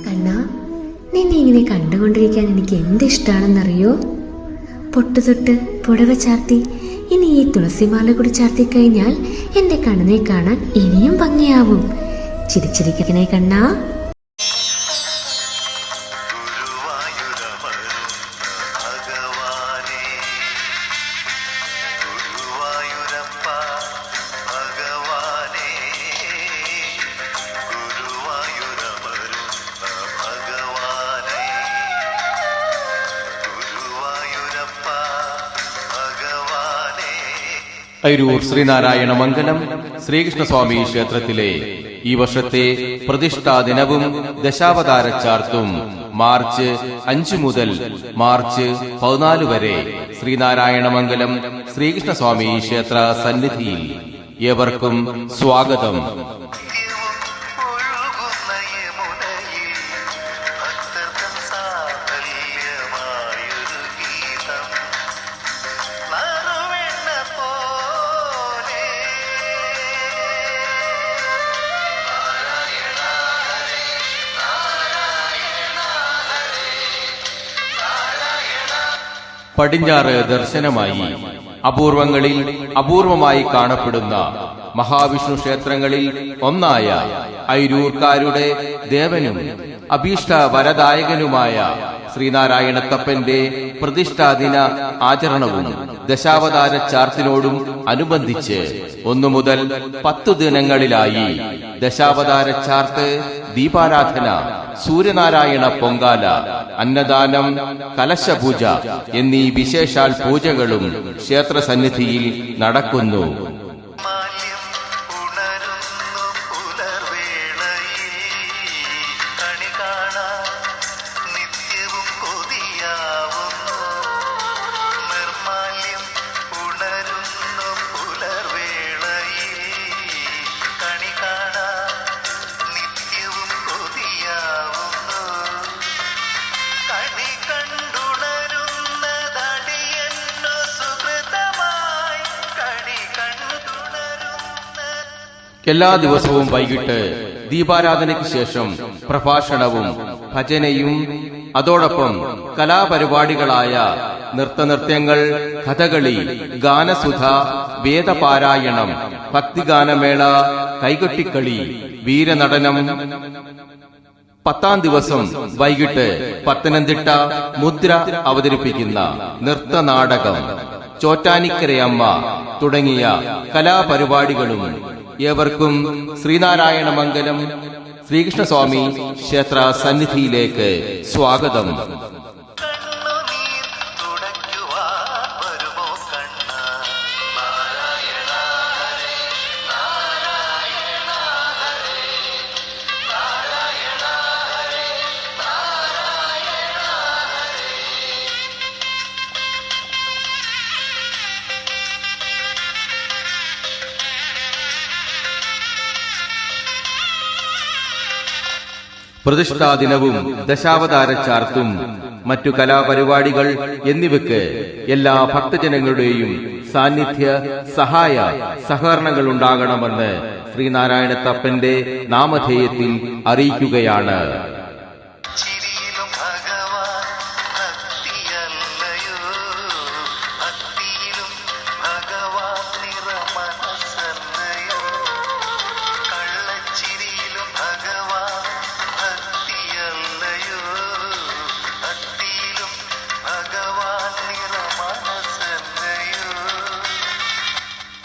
കണ്ണാ, നിന്നെ ഇങ്ങനെ കണ്ടുകൊണ്ടിരിക്കാൻ എനിക്ക് എന്തിഷ്ടാണെന്നറിയോ? പൊട്ടുതൊട്ട് പുടവ ചാർത്തി ഇനി ഈ തുളസിമാല കൂടി ചാർത്തി കഴിഞ്ഞാൽ എന്റെ കണ്ണനെ കാണാൻ ഇനിയും ഭംഗിയാവും. ചിരിച്ചിരിക്കണേ കണ്ണാ. അയിരൂർ ശ്രീനാരായണ മംഗലം ശ്രീകൃഷ്ണസ്വാമി ക്ഷേത്രത്തിലെ ഈ വർഷത്തെ പ്രതിഷ്ഠാ ദിനവും ദശാവതാര ചാർത്തും മാർച്ച് 5 മുതൽ മാർച്ച് 14 വരെ ശ്രീനാരായണ മംഗലം ശ്രീകൃഷ്ണസ്വാമി ക്ഷേത്ര സന്നിധിയിൽ ഏവർക്കും സ്വാഗതം. പടിഞ്ഞാറ് ദർശനമായി അപൂർവങ്ങളിൽ അപൂർവമായി കാണപ്പെടുന്ന മഹാവിഷ്ണു ക്ഷേത്രങ്ങളിൽ ഒന്നായ അയിരൂർക്കാരുടെ ദേവനും അഭീഷ്ട വരദായകനുമായ ശ്രീനാരായണത്തപ്പന്റെ പ്രതിഷ്ഠാദിന ആചരണവും ദശാവതാര ചാർത്തിനോടും അനുബന്ധിച്ച് 1 മുതൽ 10 ദിനങ്ങളിലായി ദശാവതാര ചാർത്ത്, ദീപാരാധന, സൂര്യനാരായണ പൊങ്കാല, അന്നദാനം, കലശപൂജ എന്നീ വിശേഷാൽ പൂജകളും ക്ഷേത്ര സന്നിധിയിൽ നടക്കുന്നു. എല്ലാ ദിവസവും വൈകിട്ട് ദീപാരാധനയ്ക്ക് ശേഷം പ്രഭാഷണവും ഭജനയും അതോടൊപ്പം കലാപരിപാടികളായ നൃത്തനൃത്യങ്ങൾ, കഥകളി, ഗാനസുധ, വേദപാരായണം, ഭക്തിഗാനമേള, കൈകൊട്ടിക്കളി, വീരനടനം. 10ാം ദിവസം വൈകിട്ട് പത്തനംതിട്ട മുദ്ര അവതരിപ്പിക്കുന്ന നൃത്തനാടകം, ചോറ്റാനിക്കരയമ്മ തുടങ്ങിയ കലാപരിപാടികളും ഏവർക്കും ശ്രീനാരായണ മംഗലം ശ്രീകൃഷ്ണസ്വാമി ക്ഷേത്ര സന്നിധിയിലേക്ക് സ്വാഗതം. പ്രതിഷ്ഠാദിനവും ദശാവതാര ചാർത്തും മറ്റു കലാപരിപാടികൾ എന്നിവയ്ക്ക് എല്ലാ ഭക്തജനങ്ങളുടെയും സാന്നിധ്യ സഹായ സഹകരണങ്ങൾ ഉണ്ടാകണമെന്ന് ശ്രീനാരായണത്തപ്പന്റെ നാമധേയത്തിൽ അറിയിക്കുകയാണ്.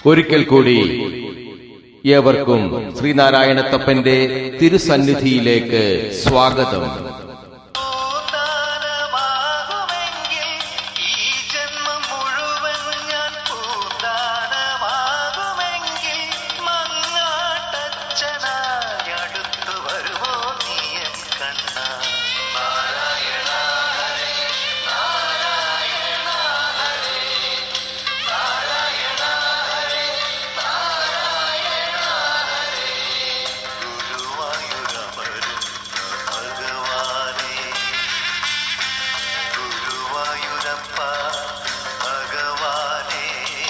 ഒരിക്കൽ കൂടി ഏവർക്കും ശ്രീനാരായണത്തപ്പന്റെ തിരുസന്നിധിയിലേക്ക് സ്വാഗതം.